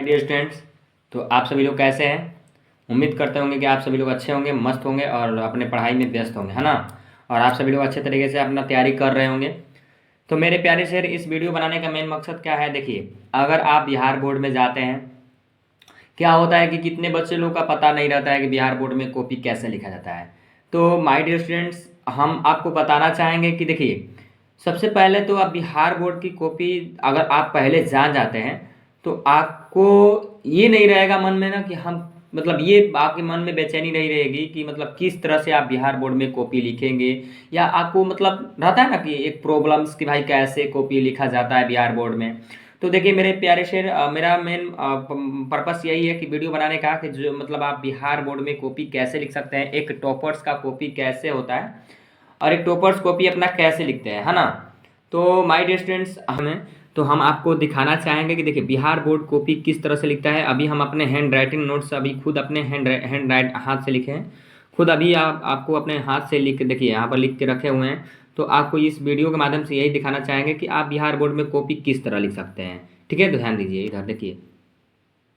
Dear students, तो आप सभी लोग कैसे हैं। उम्मीद करते होंगे कि आप सभी लोग अच्छे होंगे, मस्त होंगे और अपने पढ़ाई में व्यस्त होंगे, है ना। और आप सभी लोग अच्छे तरीके से अपना तैयारी कर रहे होंगे। तो मेरे प्यारे शेर, इस वीडियो बनाने का मेन मकसद क्या है। देखिए, अगर आप बिहार बोर्ड में जाते हैं, क्या होता है कि कितने बच्चे लोग का पता नहीं रहता है कि बिहार बोर्ड में कॉपी कैसे लिखा जाता है। तो माय डियर स्टूडेंट्स, हम आपको बताना चाहेंगे कि देखिए, सबसे पहले तो आप बिहार बोर्ड की कॉपी अगर आप पहले जान जाते हैं तो आपको ये नहीं रहेगा मन में ना कि हम मतलब ये आपके मन में बेचैनी नहीं रहेगी कि मतलब किस तरह से आप बिहार बोर्ड में कॉपी लिखेंगे, या आपको मतलब रहता है ना कि एक प्रॉब्लम्स कि भाई कैसे कॉपी लिखा जाता है बिहार बोर्ड में। तो देखिए मेरे प्यारे शेर, मेरा मेन पर्पस यही है कि वीडियो बनाने का कि जो मतलब आप बिहार बोर्ड में कॉपी कैसे लिख सकते हैं, एक टॉपर्स का कॉपी कैसे होता है और एक टॉपर्स कॉपी अपना कैसे लिखते हैं, है ना। तो माय डियर स्टूडेंट्स, हम आपको दिखाना चाहेंगे कि देखिए बिहार बोर्ड कॉपी किस तरह से लिखता है। अभी हम अपने हैंड राइटिंग नोट्स अभी खुद अपने हैंड राइट हाथ से लिखे हैं। खुद अभी आपको अपने हाथ से लिख के देखिए यहाँ पर लिख के रखे हुए हैं। तो आपको इस वीडियो के माध्यम से यही दिखाना चाहेंगे कि आप बिहार बोर्ड में कॉपी किस तरह लिख सकते हैं। ठीक है, तो ध्यान दीजिए इधर। देखिए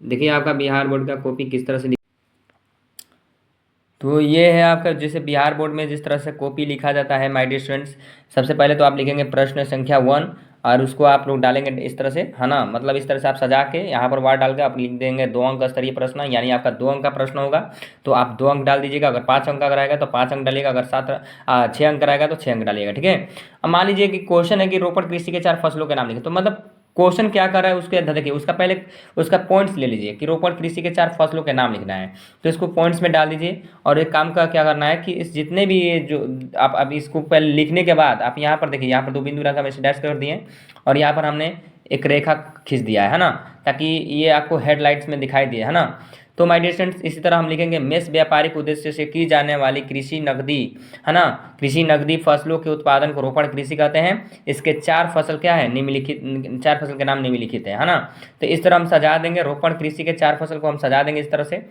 देखिए आपका बिहार बोर्ड का कॉपी किस तरह से तो ये है आपका, जैसे बिहार बोर्ड में जिस तरह से कॉपी लिखा जाता है माय डियर स्टूडेंट्स। सबसे पहले तो आप लिखेंगे प्रश्न संख्या 1 और उसको आप लोग डालेंगे इस तरह से, है ना। मतलब इस तरह से आप सजा के यहाँ पर वार्ड डाल के आप लिख देंगे 2 अंक स्तरीय प्रश्न, यानी आपका 2 अंक का प्रश्न होगा तो आप 2 अंक डाल दीजिएगा। अगर 5 अंक का रहेगा तो 5 अंक डालिएगा, अगर 6 अंक का रहेगा तो 6 अंक डालिएगा। ठीक है। अब मान लीजिए कि क्वेश्चन है कि रोपड़ कृषि के 4 फसलों के नाम लिखे, तो मतलब क्वेश्चन क्या कर रहा है उसके देखिए, उसका पहले उसका पॉइंट्स ले लीजिए कि रोपड़ कृषि के 4 फसलों के नाम लिखना है, तो इसको पॉइंट्स में डाल दीजिए। और एक काम का क्या करना है कि इस जितने भी ये जो आप अब इसको पहले लिखने के बाद आप यहाँ पर देखिए, यहाँ पर 2 बिंदु रखा हम डैश कर दिए और यहाँ पर हमने एक रेखा खींच दिया है ना, ताकि ये आपको हेडलाइट्स में दिखाई दिए, है ना। तो माय डियर स्टूडेंट्स, इसी तरह हम लिखेंगे मेष व्यापारिक उद्देश्य से की जाने वाली कृषि नकदी, है ना। कृषि नकदी फसलों के उत्पादन को रोपण कृषि कहते हैं। इसके 4 फसल क्या है, निम्नलिखित 4 फसल के नाम निम्नलिखित है ना। तो इस तरह हम सजा देंगे, रोपण कृषि के 4 फसल को हम सजा देंगे इस तरह से।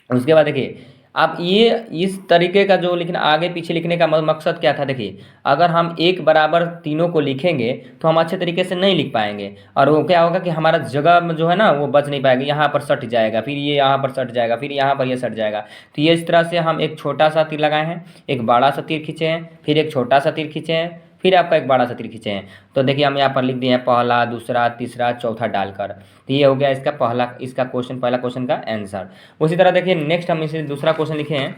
उसके बाद देखिए, अब ये इस तरीके का जो लिखना आगे पीछे लिखने का मकसद क्या था। देखिए, अगर हम एक बराबर तीनों को लिखेंगे तो हम अच्छे तरीके से नहीं लिख पाएंगे और वो क्या होगा कि हमारा जगह में जो है ना वो बच नहीं पाएगा। यहाँ पर सट जाएगा, फिर ये यहाँ पर सट जाएगा, फिर यहाँ पर ये सट जाएगा। तो ये इस तरह से हम एक छोटा सा तीर लगाए हैं, एक बड़ा सा तीर खींचे हैं, फिर एक छोटा सा तीर खींचे हैं, फिर आपका एक बड़ा सा तीर खींचे हैं। तो देखिए हम यहाँ पर लिख दिए हैं पहला, दूसरा, तीसरा, चौथा डालकर। तो ये हो गया इसका इसका क्वेश्चन, पहला क्वेश्चन का आंसर। उसी तरह देखिए नेक्स्ट हम इसे दूसरा क्वेश्चन लिखे हैं।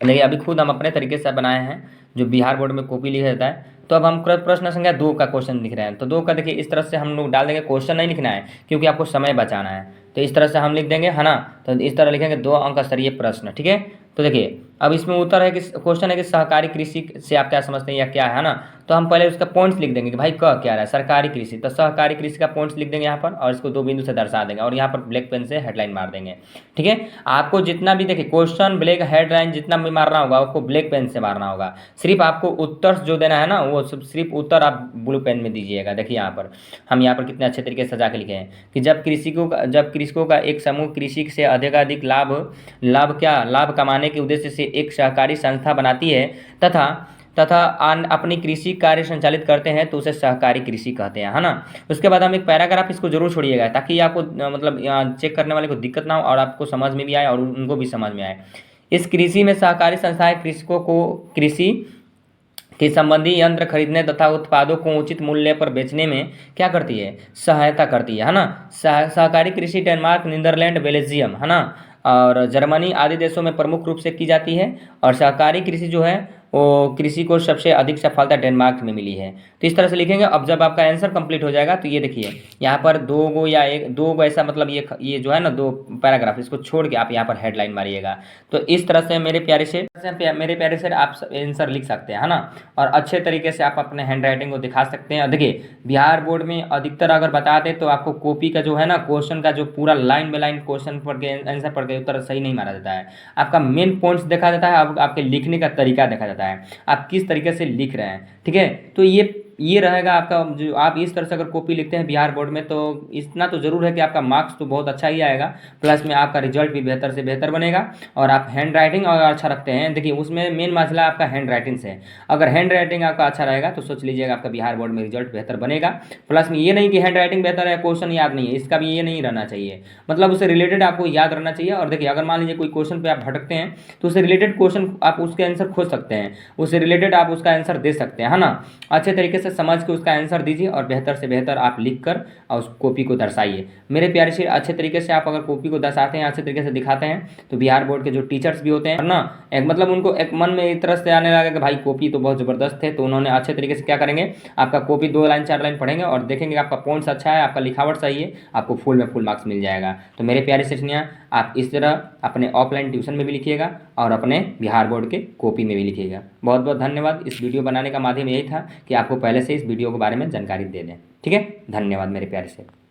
देखिए अभी खुद हम अपने तरीके से बनाए हैं जो बिहार बोर्ड में कॉपी लिखा जाता है। तो अब हम प्रश्न संख्या 2 का क्वेश्चन लिख रहे हैं। तो 2 का देखिए इस तरह से हम लोग डाल देंगे, क्वेश्चन नहीं लिखना है क्योंकि आपको समय बचाना है। तो इस तरह से हम लिख देंगे, है ना। तो इस तरह लिखेंगे 2 अंक स्तरीय प्रश्न। ठीक है। तो देखिए अब इसमें उत्तर है कि क्वेश्चन है कि सहकारी कृषि से आप क्या समझते हैं या क्या है ना। तो हम पहले उसका पॉइंट्स लिख देंगे कि भाई कह क्या रहा है, सरकारी कृषि। तो सहकारी कृषि का पॉइंट्स लिख देंगे यहाँ पर और इसको 2 बिंदु से दर्शा देंगे और यहाँ पर ब्लैक पेन से हेडलाइन मार देंगे। ठीक है। आपको जितना भी देखिए क्वेश्चन ब्लैक हेडलाइन जितना भी मारना होगा आपको ब्लैक पेन से मारना होगा। सिर्फ आपको उत्तर जो देना है ना वो सिर्फ उत्तर आप ब्लू पेन में दीजिएगा। देखिए यहाँ पर हम यहाँ पर कितने अच्छे तरीके से सजा के लिखे हैं कि जब कृषकों का एक समूह कृषि से अधिकाधिक लाभ कमाने के उद्देश्य से एक सहकारी संस्था बनाती है तथा अपनी कृषि कार्य संचालित करते हैं तो उसे सहकारी कृषि कहते हैं, है ना। उसके बाद हम एक पैराग्राफ इसको जरूर छोड़िएगा ताकि आपको मतलब चेक करने वाले को दिक्कत ना हो और आपको समझ में भी आए और उनको भी समझ में आए। इस कृषि में सहकारी संस्थाएं कृषकों को कृषि के संबंधी यंत्र खरीदने तथा उत्पादों को उचित मूल्य पर बेचने में क्या करती है, सहायता करती है ना। सहकारी कृषि डेनमार्क, नीदरलैंड, बेल्जियम, है ना, और जर्मनी आदि देशों में प्रमुख रूप से की जाती है। और सहकारी कृषि जो है वो कृषि को सबसे अधिक सफलता डेनमार्क में मिली है। तो इस तरह से लिखेंगे। अब जब आपका आंसर कंप्लीट हो जाएगा तो ये देखिए यहाँ पर 2 गो या 2 गो ऐसा मतलब ये जो है ना 2 पैराग्राफ इसको छोड़ के आप यहाँ पर हेडलाइन मारिएगा। तो इस तरह से मेरे प्यारे से आप आंसर लिख सकते हैं, है ना। और अच्छे तरीके से आप अपने हैंड राइटिंग को दिखा सकते हैं। देखिए बिहार बोर्ड में अधिकतर अगर बता दें तो आपको कॉपी का जो है ना क्वेश्चन का जो पूरा लाइन बाय लाइन क्वेश्चन पढ़ के आंसर पढ़ के उत्तर सही नहीं मारा जाता है। आपका मेन पॉइंट्स देखा जाता है, आपके लिखने का तरीका देखा जाता है, आप किस तरीके से लिख रहे हैं। ठीक है। तो ये ये रहेगा आपका, जो आप इस तरह से अगर कॉपी लिखते हैं बिहार बोर्ड में, तो इतना तो ज़रूर है कि आपका मार्क्स तो बहुत अच्छा ही आएगा, प्लस में आपका रिजल्ट भी बेहतर से बेहतर बनेगा। और आप हैंड राइटिंग अगर अच्छा रखते हैं, देखिए उसमें मेन मसला आपका हैंड राइटिंग से है। अगर हैंड राइटिंग आपका अच्छा रहेगा तो सोच लीजिएगा आपका बिहार बोर्ड में रिजल्ट बेहतर बनेगा। प्लस में ये नहीं कि हैंड राइटिंग बेहतर है क्वेश्चन याद नहीं है, इसका भी ये नहीं रहना चाहिए, मतलब उससे रिलेटेड आपको याद रहना चाहिए। और देखिए अगर मान लीजिए कोई क्वेश्चन पे आप भटकते हैं तो उससे रिलेटेड क्वेश्चन आप उसके आंसर खोज सकते हैं, उससे रिलेटेड आप उसका आंसर दे सकते हैं, है ना। अच्छे तरीके से समझ के उसका आंसर दीजिए और बेहतर से बेहतर आप लिख कर और उस कॉपी को दर्शाइए। मेरे प्यारे से अच्छे तरीके से आप अगर कॉपी को दर्शाते हैं, अच्छे तरीके से दिखाते हैं, तो बिहार बोर्ड के जो टीचर्स भी होते हैं ना, एक मतलब उनको एक मन में एक तरह से आने लगा कि भाई कॉपी तो बहुत ज़बरदस्त है, तो उन्होंने अच्छे तरीके से क्या करेंगे, आपका कॉपी 2 लाइन 4 लाइन पढ़ेंगे और देखेंगे आपका पॉइंट्स अच्छा है, आपका लिखावट सही है, आपको फुल में फुल मार्क्स मिल जाएगा। तो मेरे प्यारे सेठनिया, आप इस तरह अपने ऑफलाइन ट्यूशन में भी लिखिएगा और अपने बिहार बोर्ड के कॉपी में भी लिखिएगा। बहुत बहुत धन्यवाद। इस वीडियो बनाने का माध्यम यही था कि आपको पहले से इस वीडियो के बारे में जानकारी दे दें। ठीक है, धन्यवाद मेरे प्यारे से।